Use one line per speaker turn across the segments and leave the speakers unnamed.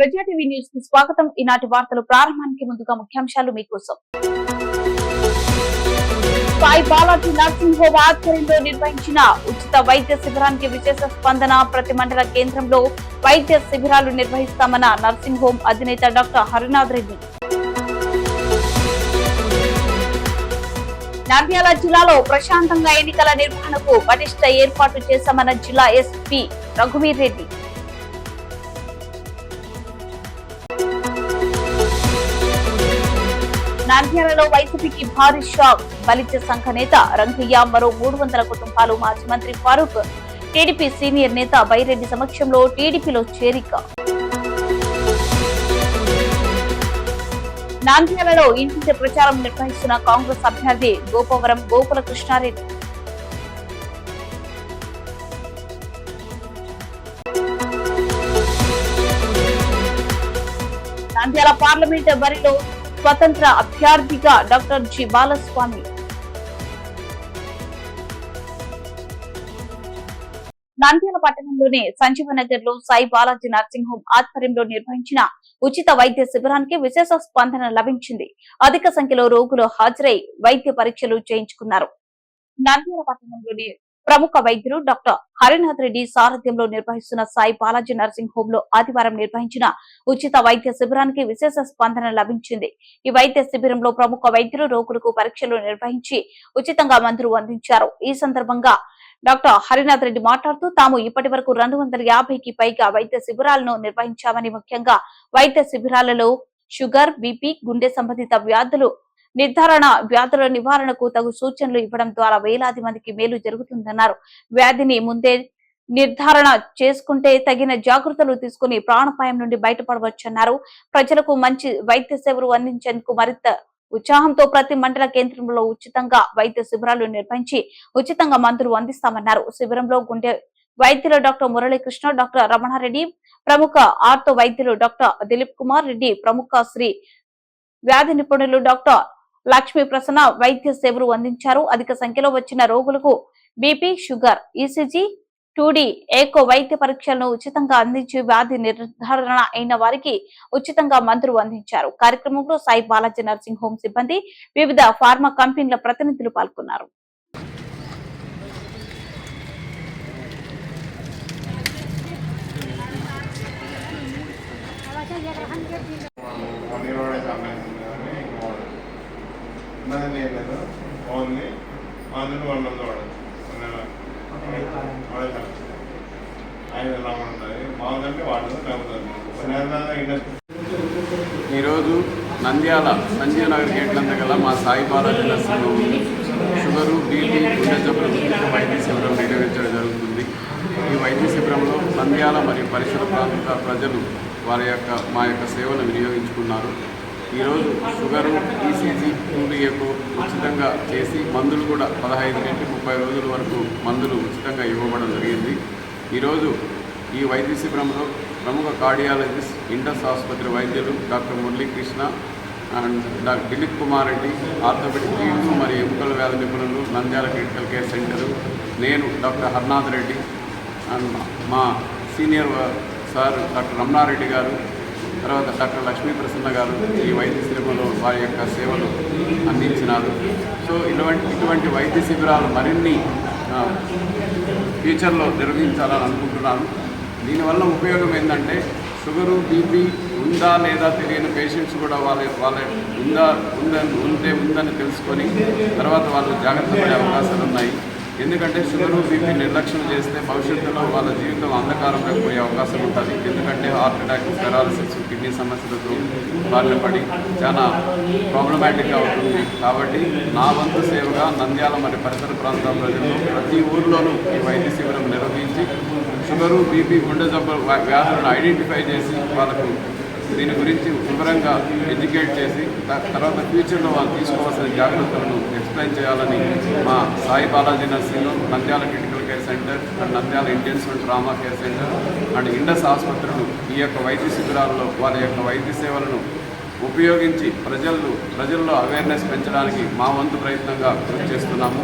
ప్రజా TV news కి స్వాగతం. ఈనాటి వార్తలు ప్రారంభానికి ముందుగా ముఖ్యాంశాలు మీకోసం. సాయి బాలాజీ నర్సింగ్ హోమ్ ఆధ్వర్యంలో నిర్వహించిన ఉచిత వైద్య శిబిరానికి విశేష స్పందన. ప్రతి మండల కేంద్రంలో వైద్య శిబిరాలు నిర్వహిస్తామన్న నర్సింగ్ హోమ్ అధినేత డాక్టర్ హరినాథ్ రెడ్డి. నంద్యాల జిల్లాలో ప్రశాంతంగా ఎన్నికల నిర్వహణకు పటిష్ట ఏర్పాటు చేశామన్న జిల్లా ఎస్పీ రఘువీర్ రెడ్డి. నంద్యాలలో వైసీపీకి భారీ షాక్. బలిజ సంఘ నేత రంగయ్య మరో 300 కుటుంబాలు. మాజీ మంత్రి ఫారూక్ టీడీపీ సీనియర్ నేత బైరెడ్డి సమక్షంలో టీడీపీలో చేరిక. నంద్యాలలో ఇంటింటి ప్రచారం నిర్వహిస్తున్న కాంగ్రెస్ అభ్యర్థి గోపవరం గోకుల కృష్ణారెడ్డి. నంద్యాల పార్లమెంట్ బరిలో స్వతంత్ర అభ్యర్థిగా డాక్టర్ జి బాలస్వామి. నంద్యాల పట్టణంలోని సంజీవనగర్ లో సాయి బాలాజీ నర్సింగ్ హోమ్ ఆధ్వర్యంలో నిర్వహించిన ఉచిత వైద్య శిబిరానికి విశేష స్పందన లభించింది. అధిక సంఖ్యలో రోగులు హాజరై వైద్య పరీక్షలు చేయించుకున్నారు. నంద్యాల పట్టణంలోని ప్రముఖ వైద్యులు డాక్టర్ హరినాథ్ రెడ్డి సారథ్యంలో నిర్వహిస్తున్న సాయి బాలాజీ నర్సింగ్ హోమ్ లో ఆదివారం నిర్వహించిన ఉచిత వైద్య శిబిరానికి విశేష స్పందన లభించింది. ఈ వైద్య శిబిరంలో ప్రముఖ వైద్యులు రోగులకు పరీక్షలు నిర్వహించి ఉచితంగా మందులు అందించారు. ఈ సందర్భంగా డాక్టర్ హరినాథ్ రెడ్డి మాట్లాడుతూ తాము ఇప్పటి వరకు 250కి పైగా వైద్య శిబిరాలను నిర్వహించామని, ముఖ్యంగా వైద్య శిబిరాలలో షుగర్, బీపీ, గుండె సంబంధిత వ్యాధుల నివారణకు తగు సూచనలు ఇవ్వడం ద్వారా వేలాది మందికి మేలు జరుగుతుందన్నారు. వ్యాధిని ముందే నిర్ధారణ చేసుకుంటే తగిన జాగ్రత్తలు తీసుకుని ప్రాణాపాయం నుండి బయటపడవచ్చన్నారు. ప్రజలకు మంచి వైద్య సేవలు అందించేందుకు మరింత ఉత్సాహంతో ప్రతి మండల కేంద్రంలో ఉచితంగా వైద్య శిబిరాలు నిర్వహించి ఉచితంగా మందులు అందిస్తామన్నారు. శిబిరంలో గుండె వైద్యులు డాక్టర్ మురళీకృష్ణ, డాక్టర్ రమణారెడ్డి, ప్రముఖ ఆర్థో వైద్యులు డాక్టర్ దిలీప్ కుమార్ రెడ్డి, ప్రముఖ శ్రీ వ్యాధి నిపుణులు డాక్టర్ లక్ష్మీ ప్రసన్న వైద్య సేవలు అందించారు. అధిక సంఖ్యలో వచ్చిన రోగులకు బీపీ, షుగర్, ఈసీజీ, 2D ఏకో వైద్య పరీక్షలను ఉచితంగా అందించి వ్యాధి నిర్ధారణ అయిన వారికి ఉచితంగా మందులు అందించారు. కార్యక్రమంలో సాయి బాలాజీ నర్సింగ్ హోమ్ సిబ్బంది, వివిధ ఫార్మా కంపెనీల ప్రతినిధులు పాల్గొన్నారు.
ఈరోజు నంద్యాల సంజీవనగర్ గేట్లంతా గల మా Sai Balaji nursing home sugar, BP, గుండె జబ్బుల గురించి వైద్య శిబిరం నిర్వహించడం జరుగుతుంది. ఈ వైద్య శిబిరంలో నంద్యాల మరియు పరిసర ప్రాంత ప్రజలు మా యొక్క సేవలు వినియోగించుకున్నారు. ఈరోజు షుగరు, ఈసీజీ, 2D ఏకో ఉచితంగా చేసి మందులు కూడా 15 నుండి 30 రోజుల వరకు మందులు ఉచితంగా ఇవ్వబడడం జరిగింది. ఈరోజు ఈ వైద్య శిబిరంలో ప్రముఖ కార్డియాలజిస్ట్, ఇండస్ ఆసుపత్రి వైద్యులు doctor Muralikrishna and doctor Dilip Kumar Reddy, orthopaedic కీళ్ళు మరియు ఎముకల వ్యాధి నిపుణులు, నంద్యాల క్రిటికల్ కేర్ సెంటరు, నేను డాక్టర్ హరినాథ్ రెడ్డి అండ్ మా సీనియర్ సార్ డాక్టర్ రమణారెడ్డి గారు, తర్వాత డాక్టర్ లక్ష్మీ ప్రసన్న గారు ఈ వైద్య శిబిరంలో వారి యొక్క సేవలు అందించినారు. సో ఇటువంటి వైద్య శిబిరాలు మరిన్ని ఫ్యూచర్లో నిర్వహించాలని అనుకుంటున్నాను. దీనివల్ల ఉపయోగం ఏంటంటే షుగరు, బీపీ ఉందా లేదా తెలియని పేషెంట్స్ కూడా వాళ్ళ ఉందని తెలుసుకొని తర్వాత వాళ్ళు జాగ్రత్త పడే అవకాశాలు ఉన్నాయి. ఎందుకంటే షుగరు, బీపీ నిర్లక్ష్యం చేస్తే భవిష్యత్తులో వాళ్ళ జీవితం అంధకారంలో పోయే అవకాశం ఉంటుంది. ఎందుకంటే హార్ట్ అటాక్, పెరాలసిస్, కిడ్నీ సమస్యలతో బారిన పడి చాలా ప్రాబ్లమాటిక్గా అవుతుంది. కాబట్టి నా వంతు సేవగా నంద్యాల మరియు పరిసర ప్రాంతాల ప్రజల్లో ప్రతి ఊర్లోనూ ఈ వైద్య శిబిరం నిర్వహించి షుగరు, బీపీ, గుండె జబ్బుల వ్యాధులను ఐడెంటిఫై చేసి వాళ్ళకు దీని గురించి వివరంగా ఎడ్యుకేట్ చేసి తర్వాత ఫ్యూచర్లో వాళ్ళు తీసుకోవాల్సిన జాగ్రత్తలను ఎక్స్ప్లెయిన్ చేయాలని మా Sai Balaji nursing, Nandyal critical care centre and Nandyal intensive trauma care centre and Indus ఆసుపత్రులు ఈ యొక్క వైద్య శిబిరాల్లో వాళ్ళ యొక్క వైద్య సేవలను ఉపయోగించి ప్రజల్లో అవేర్నెస్ పెంచడానికి మా వంతు ప్రయత్నంగా కృషి చేస్తున్నాము.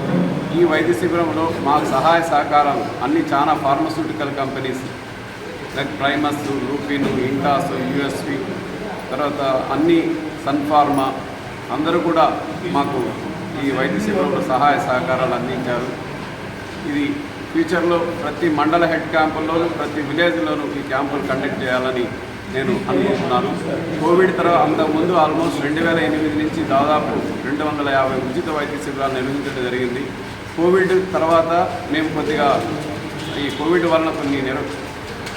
ఈ వైద్య శిబిరంలో మా సహాయ సహకారాలు అన్ని చాలా pharmaceutical companies Primus, Lupin, Intas, USP, తర్వాత అన్ని సన్ఫార్మా అందరూ కూడా మాకు ఈ వైద్య శిబిరంలో సహాయ సహకారాలు అందించారు. ఇది ఫ్యూచర్లో ప్రతి మండల హెడ్ క్యాంపుల్లోనూ ప్రతి విలేజ్లోనూ ఈ క్యాంపులు కండక్ట్ చేయాలని నేను అనుకుంటున్నాను. కోవిడ్ తర్వాత అంతకుముందు ఆల్మోస్ట్ 2008 నుంచి దాదాపు 250 ఉచిత వైద్య శిబిరాలు నిర్వహించడం జరిగింది. కోవిడ్ తర్వాత మేము కొద్దిగా ఈ కోవిడ్ వలన కొన్ని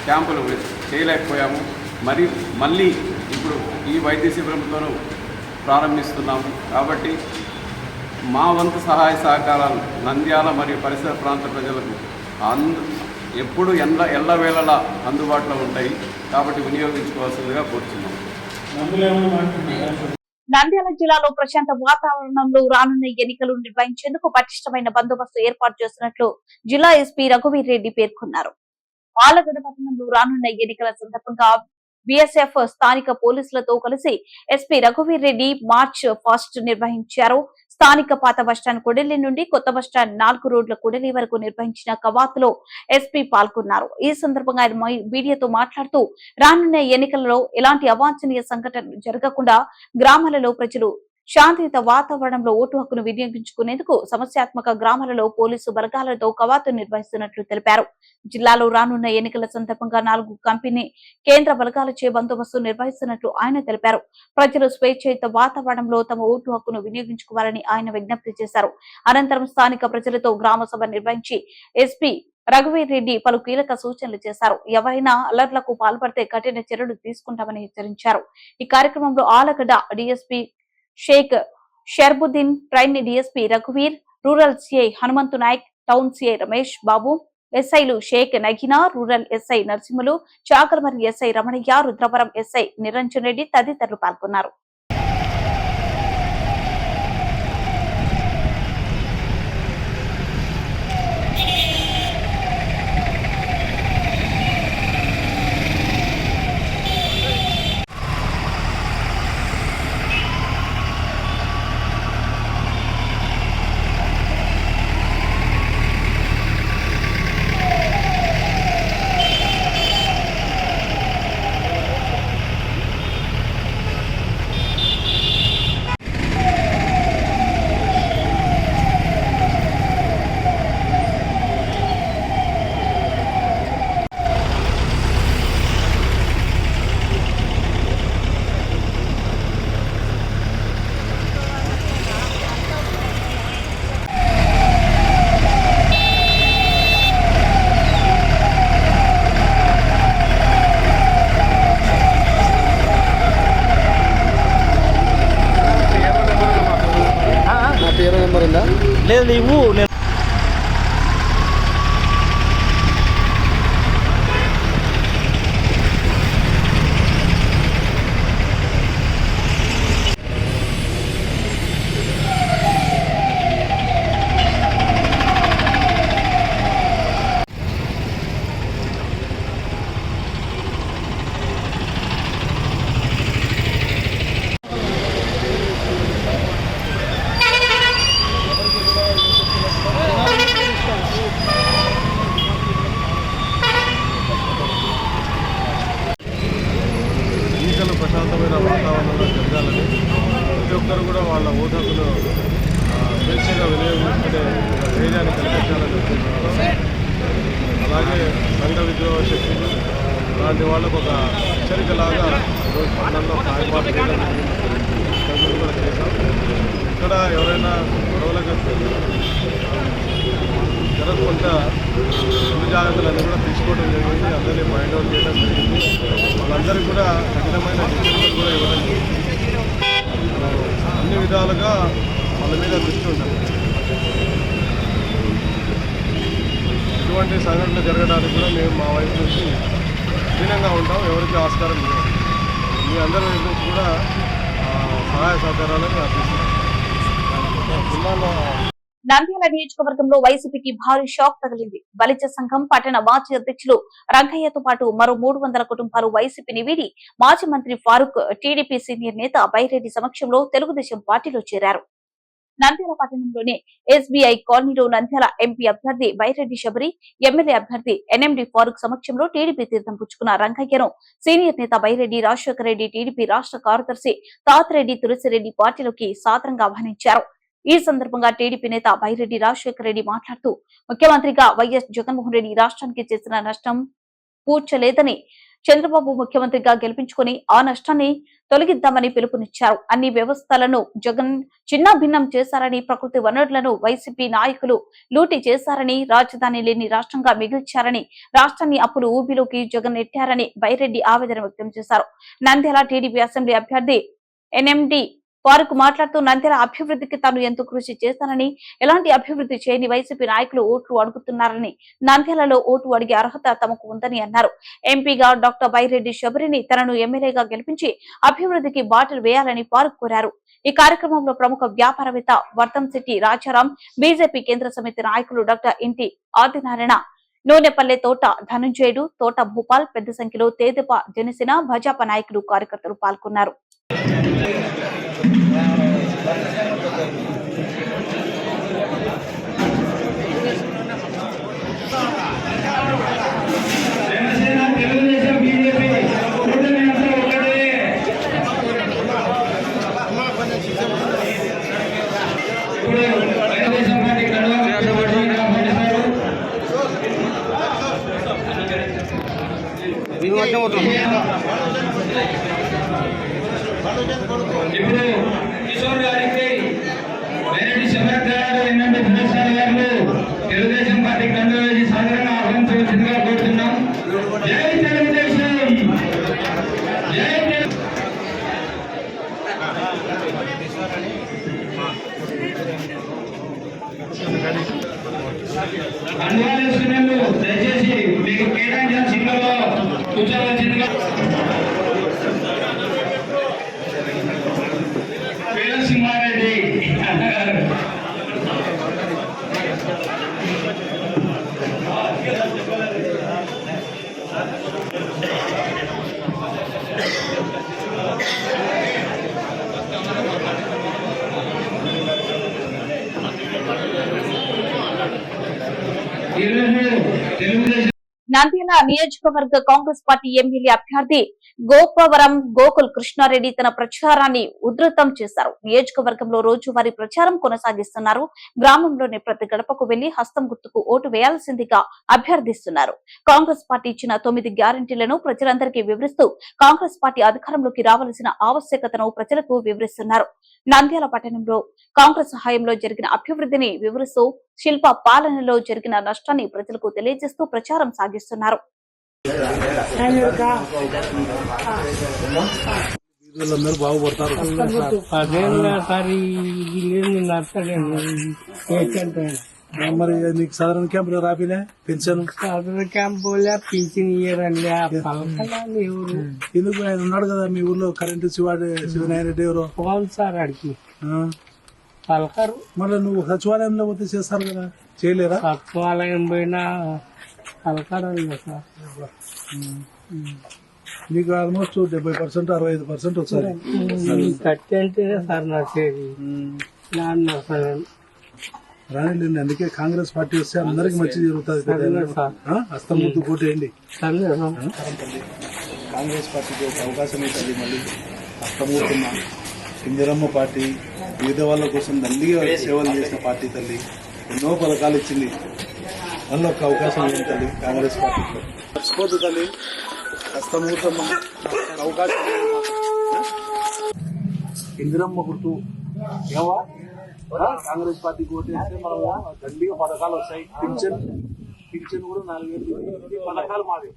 క్యాంపులు చేయలేకపోయాము. మళ్ళీ ఇప్పుడు ఈ వైద్య శిబిరంతోనూ ప్రారంభిస్తున్నాము. కాబట్టి మా వంతు సహాయ సహకారాలు నంద్యాల మరియు పరిసర ప్రాంత ప్రజలకు ఎప్పుడు ఎల్లవేళలా అందుబాటులో ఉంటాయి. కాబట్టి వినియోగించుకోవాల్సిందిగా కోరుతున్నాం.
నంద్యాల జిల్లాలో ప్రశాంత వాతావరణంలో రానున్న ఎన్నికలు నిర్వహించేందుకు పటిష్టమైన బందోబస్తు ఏర్పాటు చేస్తున్నట్లు జిల్లా ఎస్పీ రఘువీర్ రెడ్డి పేర్కొన్నారు. ఆలగడ్డ పట్టణంలో రానున్న ఎన్నికల సందర్భంగా బీఎస్ఎఫ్ స్థానిక పోలీసులతో కలిసి ఎస్పీ రఘువీర్ రెడ్డి మార్చ్ ఫాస్ట్ నిర్వహించారు. స్థానిక పాత బస్టాండ్ కొడెలి నుండి కొత్త బస్టాండ్ 4 రోడ్ల కొడెలి వరకు నిర్వహించిన కవాతులో ఎస్పీ పాల్గొన్నారు. ఈ సందర్భంగా ఆయన మీడియాతో మాట్లాడుతూ రానున్న ఎన్నికలలో ఎలాంటి అవాంఛనీయ సంఘటనలు జరగకుండా గ్రామాలలో ప్రజలు శాంతియుత వాతావరణంలో ఓటు హక్కును వినియోగించుకునేందుకు సమస్యాత్మక గ్రామాలలో పోలీసు బలగాలతో కవాతు నిర్వహిస్తున్నట్లు తెలిపారు. జిల్లాలో రానున్న ఎన్నికల సందర్భంగా 4 కంపెనీ కేంద్ర బలగాలచే బందోబస్తు నిర్వహిస్తున్నట్లు ఆయన తెలిపారు. ప్రజలు స్వేచ్ఛయుత వాతావరణంలో తమ ఓటు హక్కును వినియోగించుకోవాలని ఆయన విజ్ఞప్తి చేశారు. అనంతరం స్థానిక ప్రజలతో గ్రామ సభ నిర్వహించి ఎస్పీ రఘువీర్ రెడ్డి పలు కీలక సూచనలు చేశారు. ఎవరైనా అల్లర్లకు పాల్పడితే కఠిన చర్యలు తీసుకుంటామని హెచ్చరించారు. ఈ కార్యక్రమంలో Allagadda DSP Sheikh Sharbuddin, trainee DSP రఘువీర్, rural CI Hanumanthu Naik, town CI Ramesh Babu, ఎస్ఐలు Sheikh Nagina, rural SI Narasimhulu, Chagalamarri SI Ramanaiah, Rudravaram SI Niranjan Reddy తదితరులు పాల్గొన్నారు.
లేదు నీవు
ప్రశాంతమైన వాతావరణంలో జరగాలని ప్రతి ఒక్కరు కూడా వాళ్ళ ఓటు హక్కును స్వేచ్ఛగా వినియోగించుకునే ధైర్యాన్ని కల్పించాలని అలాగే సంఘ విద్రోహ శక్తులు లాంటి వాళ్ళకు ఒక హెచ్చరికలాగా ఈరోజు పట్టణంలో కాయపాటు కూడా చేశాం. ఇక్కడ ఎవరైనా గొడవలకు జరగకుండా ముందు జాగ్రత్తలన్నీ కూడా తీసుకోవడం జరిగింది. అందరినీ మైండ్ అవుట్ చేయడం జరిగింది. వాళ్ళందరికీ కూడా కఠినమైన శిక్షలు కూడా ఇవ్వడం జరిగింది. అన్ని విధాలుగా వాళ్ళ మీద దృష్టి ఉండాలి. ఇటువంటి సంఘటనలు జరగడానికి కూడా మేము మా వైపు నుంచి కఠినంగా ఉంటాం. ఎవరికి ఆస్కారం లేదు. మీ అందరి వైపు నుంచి కూడా సహాయ సహకారాలను అందిస్తున్నాం. జిల్లాలో
నంద్యాల నియోజకవర్గంలో వైసీపీకి భారీ షాక్ తగిలింది. బలిజ సంఘం పట్టణ మాజీ అధ్యక్షులు రంగయ్యతో పాటు మరో 300 కుటుంబాలు వైసీపీని వీడి మాజీ మంత్రి ఫారూక్, టీడీపీ సీనియర్ నేత బైరెడ్డి సమక్షంలో తెలుగుదేశం పార్టీలో చేరారు. నంద్యాల పట్టణంలోని SBI కాలనీలో నంద్యాల ఎంపీ అభ్యర్థి బైరెడ్డి శబరి, ఎమ్మెల్యే అభ్యర్థి NMD ఫారూక్ సమక్షంలో టీడీపీ తీర్థం పుచ్చుకున్న రంగయ్యను సీనియర్ నేత బైరెడ్డి రాజశేఖర రెడ్డి, టీడీపీ రాష్ట్ర కార్యదర్శి తాతిరెడ్డి తులసిరెడ్డి పార్టీలోకి సాదరంగా ఆహ్వానించారు. ఈ సందర్భంగా టీడీపీ నేత బైరెడ్డి రాజశేఖర రెడ్డి మాట్లాడుతూ ముఖ్యమంత్రిగా వైఎస్ జగన్మోహన్ రెడ్డి రాష్ట్రానికి చేసిన నష్టం పూడ్చలేదని, చంద్రబాబు ముఖ్యమంత్రిగా గెలిపించుకుని ఆ నష్టాన్ని తొలగిద్దామని పిలుపునిచ్చారు. అన్ని వ్యవస్థలను జగన్ చిన్నాభిన్నం చేశారని, ప్రకృతి వనరులను వైసీపీ నాయకులు లూటీ చేశారని, రాజధాని లేని రాష్ట్రంగా మిగిల్చారని, రాష్ట్రాన్ని అప్పులు ఊబిలోకి జగన్ నెట్టారని బైరెడ్డి ఆవేదన వ్యక్తం చేశారు. నంద్యాల టీడీపీ అసెంబ్లీ అభ్యర్థి NMD ఫారూక్ మాట్లాడుతూ నంద్యాల అభివృద్ధికి తాను ఎంతో కృషి చేశానని, ఎలాంటి అభివృద్ధి చేయని వైసీపీ నాయకులు ఓట్లు అడుగుతున్నారని, నంద్యాలలో ఓటు అడిగే అర్హత తమకు ఉందని అన్నారు. ఎంపీగా డాక్టర్ బైరెడ్డి శబరిని తనను ఎమ్మెల్యేగా గెలిపించి అభివృద్ధికి బాటలు వేయాలని ఫారూక్ కోరారు. ఈ కార్యక్రమంలో ప్రముఖ వ్యాపారవేత్త వర్తంశెట్టి రాజారాం, బీజేపీ కేంద్ర సమితి నాయకులు డాక్టర్ ఇంటి ఆదినారాయణ, నూనెపల్లె తోట ధనంజయుడు, తోట భూపాల్, పెద్ద సంఖ్యలో తేదెప జనసేన భాజపా నాయకులు, కార్యకర్తలు పాల్గొన్నారు.
ఇప్పుడు కిషోర్ గారికి బైరెడ్డి శబరి గారు, ఎన్ఎండి ఫిరోజ్ గారు తెలుగుదేశం పార్టీ కండువా వేసి సాధారణంగా ఆహ్వానించవలసిందిగా కోరుతున్నాం. జై తెలుగుదేశం, జై కండువా వేసుకునేందుకు దయచేసి మీకు కేటాయించిన సీట్లలో కూర్చోవలసిందిగా. సింహారెడ్డి
నంద్యాల నియోజకవర్గ కాంగ్రెస్ పార్టీ ఎమ్మెల్యే అభ్యర్థి గోపవరం గోకుల్ కృష్ణారెడ్డి తన ప్రచారాన్ని ఉధృతం చేశారు. నియోజకవర్గంలో రోజువారీ ప్రచారం కొనసాగిస్తున్నారు. గ్రామంలోని ప్రతి గడపకు వెళ్లి హస్తం గుర్తుకు ఓటు వేయాల్సిందిగా అభ్యర్థిస్తున్నారు. కాంగ్రెస్ పార్టీ ఇచ్చిన 9 గ్యారంటీలను ప్రజలందరికీ వివరిస్తూ కాంగ్రెస్ పార్టీ అధికారంలోకి రావాల్సిన ఆవశ్యకతను ప్రజలకు వివరిస్తున్నారు. నంద్యాల పట్టణంలో కాంగ్రెస్ హయాంలో జరిగిన అభివృద్ధిని వివరిస్తూ శిల్ప పాలనలో జరిగిన నష్టాన్ని ప్రజలకు తెలియజేస్తూ ప్రచారం సాగిస్తున్నారు.
బాగుపడతారు. మరి నీకు సాధారణ క్యాంపులో రాపిలే పెన్షన్?
సాధారణ క్యాంపు పింఛన్ ఇయ్యారండి.
ఎందుకు ఆయన ఉన్నాడు కదా మీ ఊర్లో కరెంటు శివనారాయణ రెడ్డి ఎవరో?
పోవాలి సార్ అడిగి పలకరు.
మళ్ళీ నువ్వు సచివాలయంలో పోతే చేస్తారు కదా, చేయలేరా?
సచివాలయం పోయినా పలకరు సార్.
మీకు ఆల్మోస్ట్ 70% 65% వస్తుంది.
కట్టి అంటేనే సార్ నచ్చేది.
రానిలేండి, అందుకే కాంగ్రెస్ పార్టీ వస్తే అందరికి మంచి జరుగుతుంది. హస్తం ముందు కోటేయండి. కాంగ్రెస్ పార్టీకి ఒక అవకాశం అవుతుంది. మళ్ళీ హస్తమూర్తున్న ఇందిరమ్మ పార్టీ పేద వాళ్ళ కోసం దండిగా సేవలు చేసిన పార్టీ తల్లి, ఎన్నో పథకాలు ఇచ్చింది. మళ్ళీ ఒక అవకాశం ఉంటుంది కాంగ్రెస్ పార్టీలో. మర్చిపోతు తల్లి, హస్తమూర్తమ్మ అవకాశం. ఇందిరమ్మ గుర్తు ఏవా కాంగ్రెస్ పార్టీకి ఓటేస్తే మనం దండిగా పథకాలు వస్తాయి. పింఛన్ కూడా 4,000 పథకాలు మాది.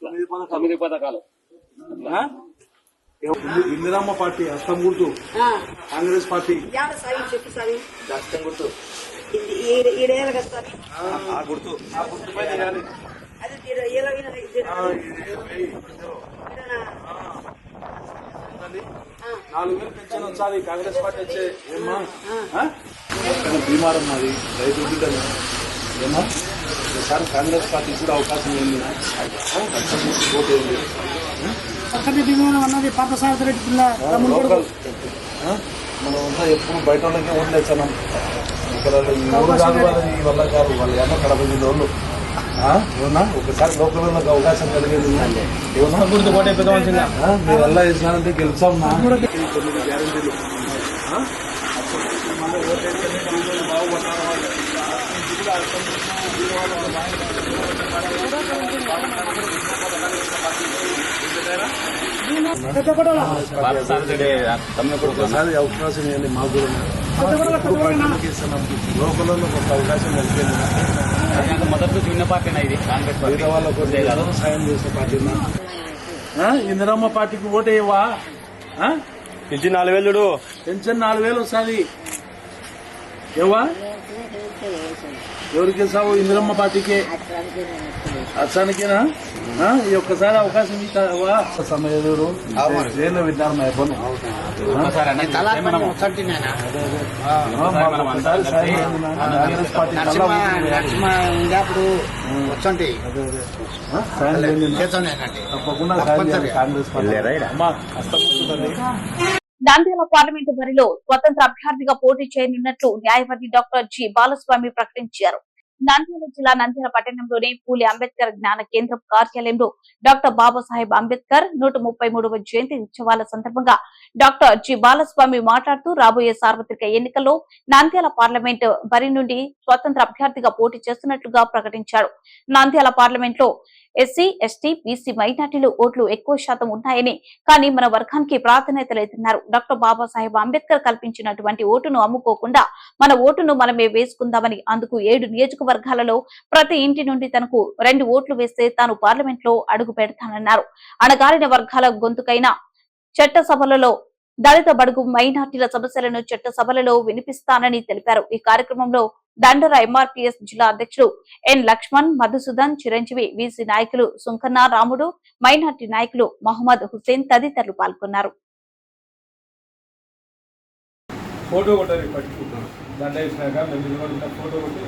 9 పథకాలు. ఇందిరమ్మ పార్టీ హస్తం గుర్తు, కాంగ్రెస్ పార్టీ హస్తం గుర్తు, ఆ గుర్తు పైన వేయాలి. 4,000 పెన్షన్ వచ్చాది కాంగ్రెస్ పార్టీ వచ్చే. ఏమ్మా బీమారం మాది, రైతు బిడ్డలు ఏమా ఒకసారి కాంగ్రెస్ పార్టీ కూడా అవకాశం ఏంది. ఓటు ఏంది
అన్నది పాత సార్
మనం అంతా ఎప్పుడు బయట వాళ్ళకే ఓట్లేస్తున్నాం. ఇక్కడ ఈ ఊరు కాదు వాళ్ళది వల్ల కాదు, వాళ్ళు ఏమన్నా కడప వాళ్ళు ఏమన్నా ఒకసారి లోకల్ వాళ్ళకి అవకాశం కలిగేది ఏమన్నా గుర్తు కోటే పెద్దవలసిందా మీరు ఎలా చేసినారంటే గెలిచాం నా 9 గ్యారెంటీలు మళ్ళీ ఓటేస్తేనే బాగుపడతారు వాళ్ళు. ఒకసారి అవకాశం ఏంటి మాకు కూడా లోకల్లో కొంత అవకాశం కలిగింది.
మొదటి చిన్న పార్టీ ఇది కాంగ్రెస్ పార్టీ
వాళ్ళకు సాయం చేసే పార్టీ ఇందిరమ్మ పార్టీకి ఓటేయవా?
పెంచి 4,000
పెన్షన్ 4,000 వస్తుంది. ఏవా ఎవరికి వేసావు? ఇందిరమ్మ పార్టీకి అచ్చానికేనా? ఈ ఒక్కసారి అవకాశం ఇస్తావా? సమయంలో జైల్లో విన్నారు మా ఇబ్బంది. కాంగ్రెస్ పార్టీ తప్పకుండా కాంగ్రెస్ పార్టీ అమ్మా కష్టపడుతుంది.
నంద్యాల పార్లమెంటు బరిలో స్వతంత్ర అభ్యర్థిగా పోటీ చేయనున్నట్లు న్యాయవాది డాక్టర్ జి బాలస్వామి ప్రకటించారు. నంద్యాల జిల్లా నంద్యాల పట్టణంలోని పూలి అంబేద్కర్ జ్ఞాన కేంద్రం కార్యాలయంలో డాక్టర్ బాబాసాహెబ్ అంబేద్కర్ 133వ జయంతి ఉత్సవాల సందర్భంగా డాక్టర్ జి బాలస్వామి మాట్లాడుతూ రాబోయే సార్వత్రిక ఎన్నికల్లో నంద్యాల పార్లమెంటు బరి నుండి స్వతంత్ర అభ్యర్థిగా పోటీ చేస్తున్నట్లుగా ప్రకటించారు. నంద్యాల పార్లమెంట్ లో ఎస్సీ, ఎస్టీ, బీసీ, మైనార్టీలు ఓట్లు ఎక్కువ శాతం ఉన్నాయని, కానీ మన వర్గానికి ప్రాధాన్యత లేదన్నారు. డాక్టర్ బాబాసాహెబ్ అంబేద్కర్ కల్పించినటువంటి ఓటును అమ్ముకోకుండా మన ఓటును మనమే వేసుకుందామని, అందుకు 7 నియోజకవర్గాలలో ప్రతి ఇంటి నుండి తనకు 2 ఓట్లు వేస్తే తాను పార్లమెంట్ లో అడుగు పెడతానన్నారు. అణగారిన వర్గాల గొంతుకైన చట్టసభలలో దళిత బడుగు మైనార్టీల సమస్యలను చట్టసభలలో వినిపిస్తానని తెలిపారు. ఈ కార్యక్రమంలో దండర ఎంఆర్పీఎస్ జిల్లా అధ్యక్షుడు ఎన్ లక్ష్మణ్, మధుసూదన్, చిరంజీవి, వీసీ నాయకులు సుంకన్న, రాముడు, మైనార్టీ నాయకులు మహమ్మద్ హుసేన్ తదితరులు పాల్గొన్నారు.
ఫోటో కొట్టారు దండ వేసినాక ఫోటో కొట్టి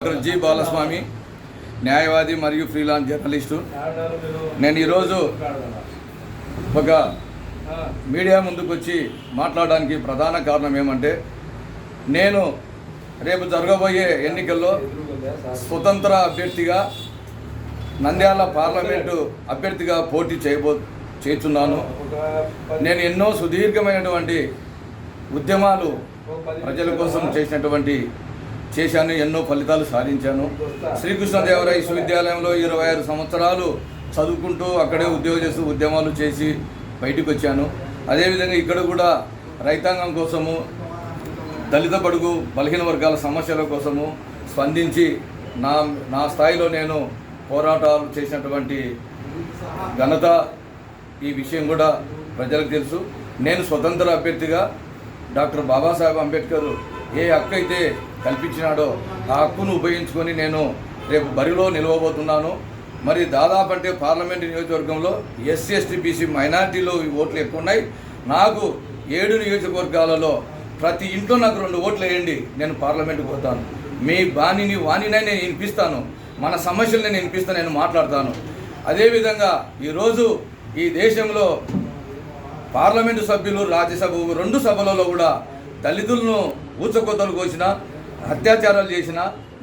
డాక్టర్ జి బాలస్వామి, న్యాయవాది మరియు ఫ్రీలాన్స్ జర్నలిస్టు. నేను ఈరోజు ఒక మీడియా ముందుకు వచ్చి మాట్లాడడానికి ప్రధాన కారణం ఏమంటే, నేను రేపు జరగబోయే ఎన్నికల్లో స్వతంత్ర అభ్యర్థిగా నంద్యాల పార్లమెంటు అభ్యర్థిగా పోటీ చేస్తున్నాను. నేను ఎన్నో సుదీర్ఘమైనటువంటి ఉద్యమాలు ప్రజల కోసం చేశాను, ఎన్నో ఫలితాలు సాధించాను. శ్రీకృష్ణదేవరాయ విశ్వవిద్యాలయంలో 26 సంవత్సరాలు చదువుకుంటూ అక్కడే ఉద్యోగం చేస్తూ ఉద్యమాలు చేసి బయటకు వచ్చాను. అదేవిధంగా ఇక్కడ కూడా రైతాంగం కోసము, దళిత బడుగు బలహీన వర్గాల సమస్యల కోసము స్పందించి నా స్థాయిలో నేను పోరాటాలు చేసినటువంటి ఘనత ఈ విషయం కూడా ప్రజలకు తెలుసు. నేను స్వతంత్ర అభ్యర్థిగా డాక్టర్ బాబాసాహెబ్ అంబేద్కర్ ఏ హక్కు అయితే కల్పించినాడో ఆ హక్కును ఉపయోగించుకొని నేను రేపు బరిలో నిలవబోతున్నాను. మరి దాదాపు అంటే పార్లమెంటు నియోజకవర్గంలో ఎస్సీ, ఎస్టీ, బీసీ, మైనార్టీలో ఓట్లు ఎక్కువ ఉన్నాయి. నాకు 7 నియోజకవర్గాలలో ప్రతి ఇంట్లో నాకు 2 ఓట్లు వేయండి, నేను పార్లమెంటుకు పోతాను. మీ వాణినై నేను వినిపిస్తాను, మన సమస్యలు నేను వినిపిస్తాను, నేను మాట్లాడతాను. అదేవిధంగా ఈరోజు ఈ దేశంలో పార్లమెంటు సభ్యులు, రాజ్యసభ 2 సభలలో కూడా దళితులను ఊచకొత్తలు కోసిన, అత్యాచారాలు చేసిన,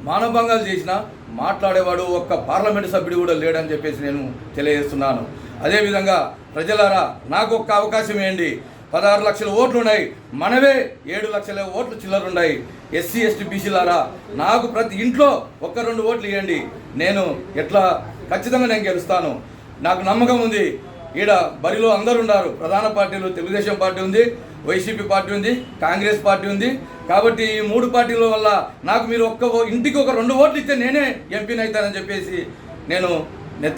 మానభంగాలు చేసిన మాట్లాడేవాడు ఒక్క పార్లమెంటు సభ్యుడు కూడా లేడని చెప్పేసి నేను తెలియజేస్తున్నాను. అదేవిధంగా ప్రజలారా, నాకు ఒక్క అవకాశం ఇవ్వండి. 16 లక్షల ఓట్లు ఉన్నాయి, మనవే 7 లక్షల ఓట్లు చిల్లరున్నాయి. ఎస్సీ, ఎస్టీ, బీసీలారా, నాకు ప్రతి ఇంట్లో 1-2 ఓట్లు ఇవ్వండి. నేను ఖచ్చితంగా నేను గెలుస్తాను. నాకు నమ్మకం ఉంది. ఈడ బరిలో అందరూ ఉన్నారు. ప్రధాన పార్టీలు తెలుగుదేశం పార్టీ ఉంది, వైసీపీ పార్టీ ఉంది, కాంగ్రెస్ పార్టీ ఉంది. కాబట్టి ఈ 3 పార్టీల వల్ల నాకు మీరు ఇంటికి 2 ఓట్లు ఇస్తే నేనే ఎంపీని అవుతానని చెప్పేసి నేను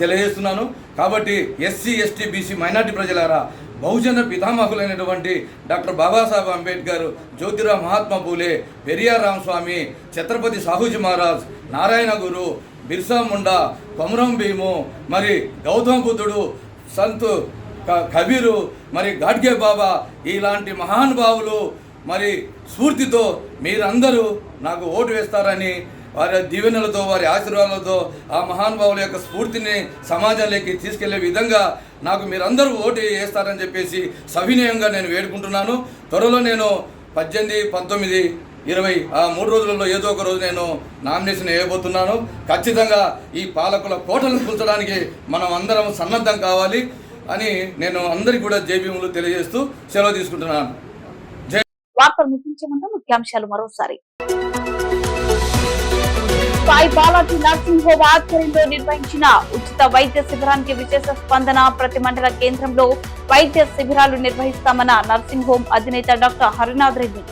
తెలియజేస్తున్నాను. కాబట్టి ఎస్సీ, ఎస్టీ, బీసీ, మైనార్టీ ప్రజలారా, బహుజన పితామహులైనటువంటి డాక్టర్ బాబాసాహెబ్ అంబేద్కర్, జ్యోతిరావు మహాత్మా పూలే, పెరియార్ రామస్వామి, ఛత్రపతి సాహూజీ మహారాజ్, నారాయణ గురు, బిర్సా ముండా, కొమరం భీము, మరి గౌతమ బుద్ధుడు, సంత్ కబీరు, మరి గాడ్గే బాబా ఇలాంటి మహానుభావులు మరి స్ఫూర్తితో మీరందరూ నాకు ఓటు వేస్తారని, వారి దీవెనలతో వారి ఆశీర్వాదాలతో ఆ మహానుభావుల యొక్క స్ఫూర్తిని సమాజంలోకి తీసుకెళ్లే విధంగా నాకు మీరందరూ ఓటు వేస్తారని చెప్పేసి సవినయంగా నేను వేడుకుంటున్నాను. త్వరలో నేను 18, 19, 20 ఆ 3 రోజులలో ఏదో ఒక రోజు నేను నామినేషన్ వేయబోతున్నాను. ఖచ్చితంగా ఈ పాలకుల కోటలను కూల్చడానికి మనం అందరం సన్నద్ధం కావాలి అని నేను అందరికీ కూడా జేబీములు తెలియజేస్తూ సెలవు తీసుకుంటున్నాను.
వార్తలు ముగించే ముందు ముఖ్యాంశాలు మరోసారి. సాయి బాలాజీ నర్సింగ్ హోమ్ ఆధ్వర్యంలో నిర్వహించిన ఉచిత వైద్య శిబిరానికి విశేష స్పందన. ప్రతి మండల కేంద్రంలో వైద్య శిబిరాలు నిర్వహిస్తామన్న నర్సింగ్ హోమ్ అధినేత డాక్టర్ హరినాథ్ రెడ్డి.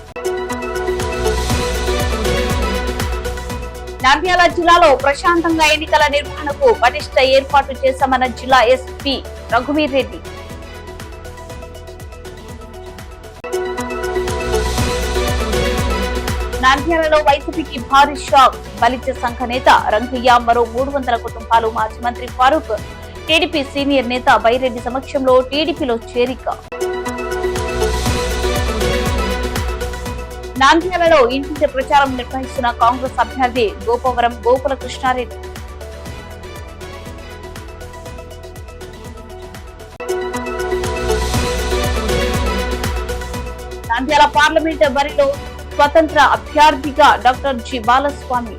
నంద్యాల జిల్లాలో ప్రశాంతంగా ఎన్నికల నిర్వహణకు పటిష్ట ఏర్పాటు చేశామన్న జిల్లా ఎస్పీ రఘువీర్ రెడ్డి. నంద్యాలలో వైసీపీకి భారీ షాక్. బలిజ సంఘ నేత రంగయ్య మరో 300 కుటుంబాలు. మాజీ మంత్రి ఫారూక్ టీడీపీ సీనియర్ నేత బైరెడ్డి సమక్షంలో టీడీపీలో చేరిక. నంద్యాలలో ఇంటింటి ప్రచారం నిర్వహిస్తున్న కాంగ్రెస్ అభ్యర్థి గోపవరం గోకుల కృష్ణారెడ్డి. నంద్యాల పార్లమెంట్ బరిలో స్వతంత్ర అభ్యర్థిగా డాక్టర్ జి బాలస్వామి.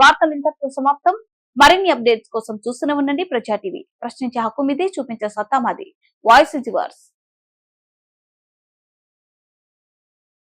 వార్తలు ఇంతటితో సమాప్తం. మరిన్ని అప్డేట్స్ కోసం చూస్తూనే ఉండండి ప్రజా టీవీ. ప్రశ్నించే హక్కు మీదే, చూపించే సత్తా మాది. Voice is yours.